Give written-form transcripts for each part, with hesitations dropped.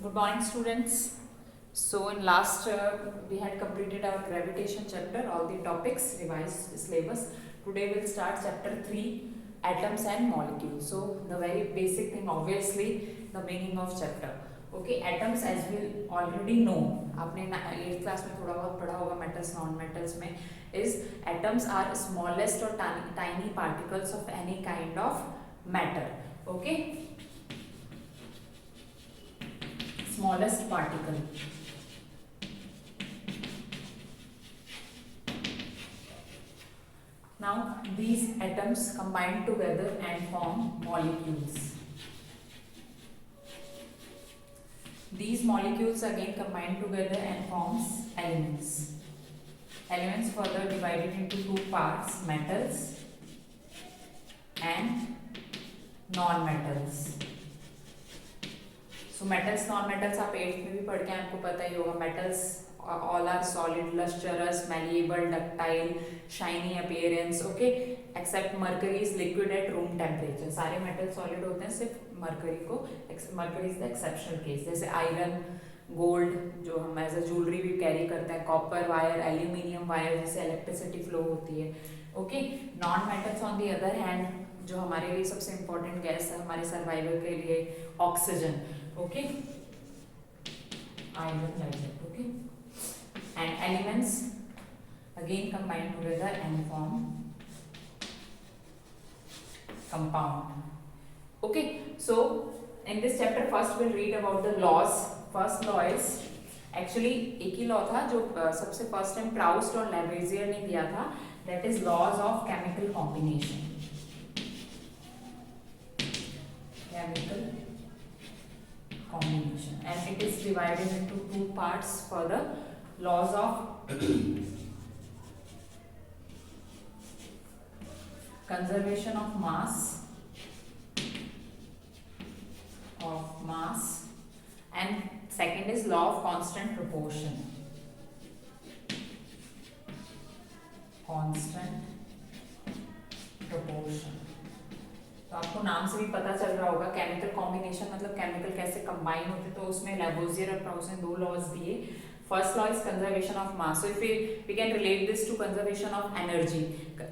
Good morning, students. So in last we had completed our gravitation chapter, all the topics, revised syllabus. Today we'll start chapter 3, atoms and molecules. So the very basic thing, obviously, the meaning of chapter. Okay, atoms as we already know, आपने 8th class में थोड़ा बहुत पढ़ा होगा metals, non-metals में, is atoms are smallest or tiny particles of any kind of matter. Okay, smallest particle. Now these atoms combine together and form molecules. These molecules again combine together and forms elements. Elements further divided into two parts, metals and non-metals. So metals, non-metals आप 8th में भी पढ़ के आपको पता ही होगा. Metals all are solid, lustrous, malleable, ductile, shiny appearance. Okay, except mercury is liquid at room temperature. सारे metals solid होते हैं, सिर्फ mercury is the exceptional case. जैसे iron, gold जो हम एज अ ज्वेलरी भी कैरी करते हैं, कॉपर वायर, एल्यूमिनियम वायर जिससे इलेक्ट्रिसिटी फ्लो होती है. Okay, non metals on the other hand जो हमारे लिए सबसे इंपॉर्टेंट गैस है हमारे सर्वाइवल के लिए, oxygen. Okay, iron like that. Okay, and elements again combine together and form compound. Okay, so in this chapter first we'll read about the laws. First law is actually एक ही law था जो सबसे first time Proust और लैवेजियर ने दिया था, that is laws of chemical combination. Chemical combination, and it is divided into two parts for the laws of conservation of mass and second is law of constant proportion. तो आपको नाम से भी पता चल रहा होगा केमिकल कॉम्बिनेशन मतलब केमिकल कैसे कंबाइन होते हैं. तो उसमें लैवोसियर और प्राउस्ट ने दो लॉज दिए. First law is conservation of mass. So if we can relate this to conservation of energy.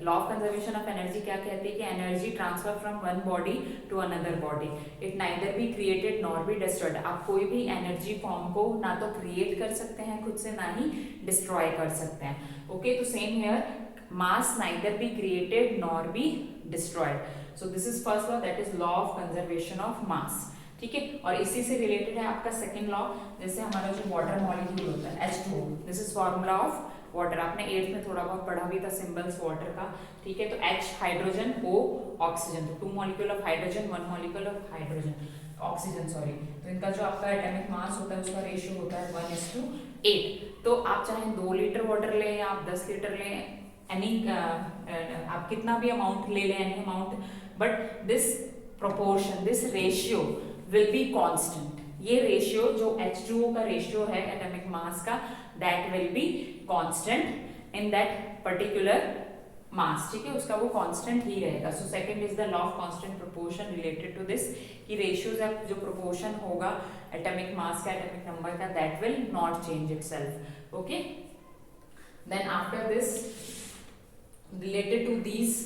Law of conservation of energy क्या कहती है कि energy transfer from one body to another body. It neither be created nor be destroyed. आप कोई भी energy form को ना तो क्रिएट कर सकते हैं खुद से, ना ही डिस्ट्रॉय कर सकते हैं. ओके, तो same here, mass neither be created nor be destroyed. So this is first law, that is law of conservation of mass. ठीक है, और इसी से रिलेटेड है आपका सेकंड लॉ. जैसे हमारा जो वाटर मॉलिक्यूल होता है H2O, this is formula of water. आपने 8th में थोड़ा बहुत पढ़ा भी था सिंबल्स वाटर का. ठीक है, तो H हाइड्रोजन, O ऑक्सीजन, तो 2 molecule of hydrogen, 1 molecule of hydrogen oxygen sorry. तो इनका जो आपका एटॉमिक मास होता है उसका रेशियो होता है 1:8. तो आप चाहे 2 लीटर वाटर लें या आप 10 लीटर लें, एनी आप कितना भी अमाउंट ले लें, any amount, but this proportion, this ratio will be constant. ये रेशियो जो H2O का रेशियो है एटॉमिक मास का, that will be constant in that particular mass. ठीक है, उसका वो कांस्टेंट ही रहेगा. So second is the law of constant proportion related to this, कि रेशियो जो प्रोपोर्शन होगा एटॉमिक मास का, एटॉमिक नंबर का, that will not change itself. Okay, then after this related to these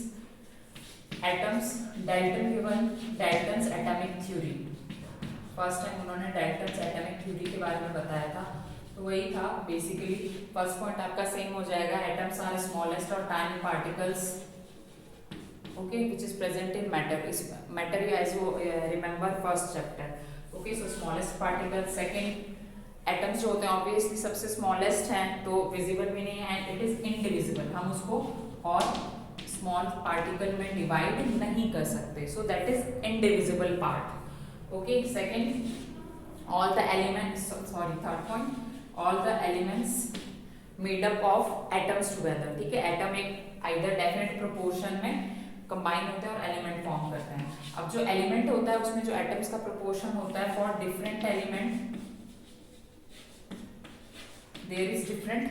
atoms, Dalton given Dalton's atomic theory. First time उन्होंने Dalton's atomic theory के बारे में बताया था. तो वही था बेसिकली. फर्स्ट पॉइंट आपका सेम हो जाएगा, एटम्स आर स्मॉलेस्ट और tiny particles, okay, which is present in matter. इस matter as you remember first chapter. Okay, so smallest particle. Second, atoms जो होते हैं ऑब्वियसली सबसे स्मॉलेस्ट हैं तो विजिबल भी नहीं है, एंड इट इज इनडिविजिबल. हम उसको और स्मॉल पार्टिकल में डिवाइड नहीं कर सकते. So that is indivisible part. Okay, second, all the elements, sorry third point, all the elements made up of atoms together. ठीक है, एटम एक आइदर डेफिनेट प्रोपोर्शन में कंबाइन होते हैं और एलिमेंट फॉर्म करते हैं. अब जो एलिमेंट होता है उसमें जो एटम्स का प्रोपोर्शन होता है, for different element there is different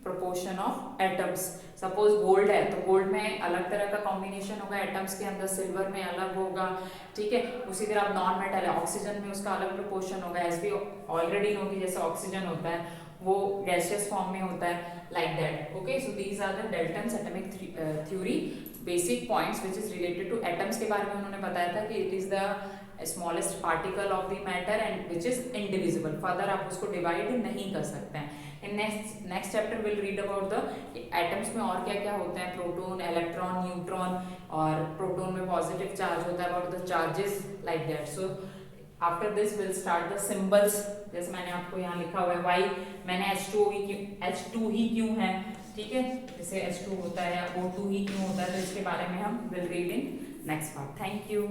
proportion of atoms. Suppose gold है तो गोल्ड में अलग तरह का कॉम्बिनेशन होगा एटम्स के अंदर, सिल्वर में अलग होगा, ठीक है। उसी तरह अब नॉन मेटल है, ऑक्सीजन में उसका अलग प्रोपोर्शन होगा, एज भी ऑलरेडी नो कि जैसे ऑक्सीजन होता है वो गैसियस फॉर्म में होता है, like that. Okay, so these are the Dalton's atomic theory basic points which is related to atoms के बारे में उन्होंने बताया था कि it is the smallest particle of the matter and which is indivisible, further आप उसको डिवाइड नहीं कर सकते हैं। In next chapter will read about the atoms में और क्या क्या होते हैं, प्रोटॉन, इलेक्ट्रॉन, न्यूट्रॉन, और प्रोटॉन में पॉजिटिव चार्ज होता है, about the charges, like that. So after this will start the symbols, जैसे मैंने आपको यहाँ लिखा हुआ है वाई, मैंने H2 ही क्यों है, ठीक है, जैसे H2 होता है या O2 ही क्यों होता है, तो इसके बारे में हम will read in next part. Thank you.